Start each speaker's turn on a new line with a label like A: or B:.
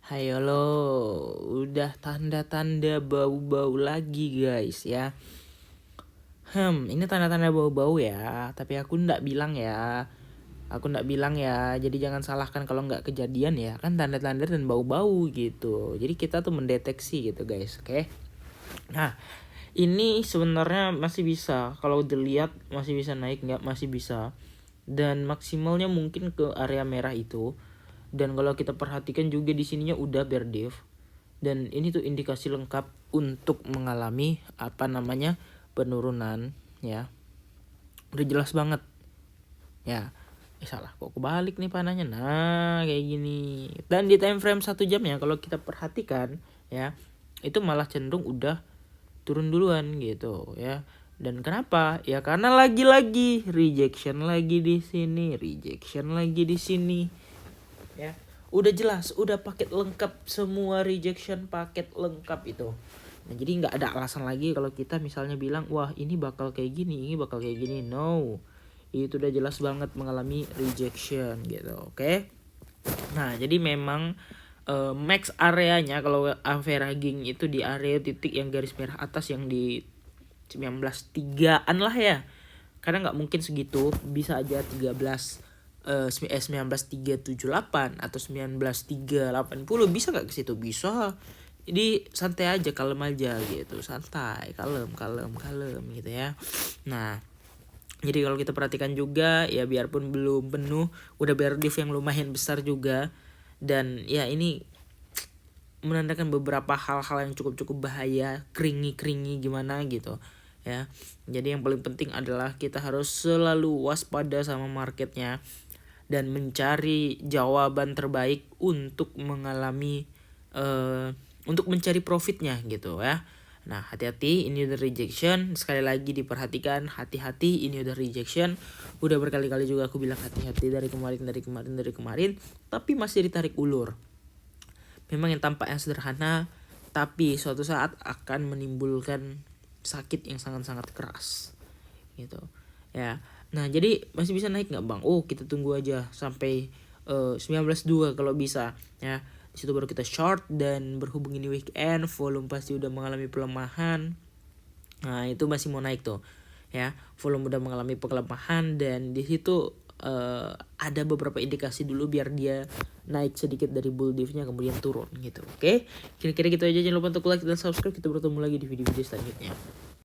A: Hayo lo, udah tanda-tanda bau-bau lagi guys ya. Ini tanda-tanda bau-bau ya, tapi aku ndak bilang ya. Jadi jangan salahkan kalau nggak kejadian ya. Kan tanda-tanda dan bau-bau gitu. Jadi kita tuh mendeteksi gitu guys, oke? Nah, ini sebenarnya masih bisa. Kalau dilihat masih bisa naik nggak? Masih bisa. Dan maksimalnya mungkin ke area merah itu. Dan kalau kita perhatikan juga di sininya udah berdip. Dan ini tuh indikasi lengkap untuk mengalami penurunan ya. Udah jelas banget. Ya. Salah kok kebalik nih panahnya. Nah, kayak gini. Dan di time frame 1 jam ya kalau kita perhatikan ya, itu malah cenderung udah turun duluan gitu ya. Dan kenapa? Ya karena lagi-lagi rejection lagi di sini, ya. Udah jelas, udah paket lengkap semua, rejection paket lengkap itu. Nah, jadi nggak ada alasan lagi kalau kita misalnya bilang, wah ini bakal kayak gini, ini bakal kayak gini. No, itu udah jelas banget mengalami rejection gitu, oke? Nah, jadi memang max areanya kalau averaging itu di area titik yang garis merah atas yang di 19.3an lah ya. Karena nggak mungkin segitu, bisa aja 19.378 atau 19.380 bisa nggak ke situ? Bisa. Jadi santai aja, kalem aja gitu, santai, kalem gitu ya. Nah, jadi kalau kita perhatikan juga ya, biarpun belum penuh, udah berdip yang lumayan besar juga. Dan ya ini menandakan beberapa hal-hal yang cukup bahaya, keringi gimana gitu ya. Jadi yang paling penting adalah kita harus selalu waspada sama marketnya dan mencari jawaban terbaik untuk mengalami untuk mencari profitnya gitu ya. Nah, hati-hati, ini udah rejection. Sekali lagi diperhatikan, hati-hati, ini udah rejection. Udah berkali-kali juga aku bilang hati-hati dari kemarin, tapi masih ditarik ulur. Memang yang tampaknya sederhana, tapi suatu saat akan menimbulkan sakit yang sangat-sangat keras gitu ya. Nah, jadi masih bisa naik nggak bang? Oh, kita tunggu aja sampai 19.2 kalau bisa ya. Di situ baru kita short, dan berhubung ini weekend, volume pasti udah mengalami pelemahan. Nah, itu masih mau naik tuh ya. Volume udah mengalami pelemahan, dan di situ ada beberapa indikasi dulu biar dia naik sedikit dari bull div-nya kemudian turun gitu. Oke? Kira-kira gitu aja. Jangan lupa untuk like dan subscribe. Kita bertemu lagi di video-video selanjutnya.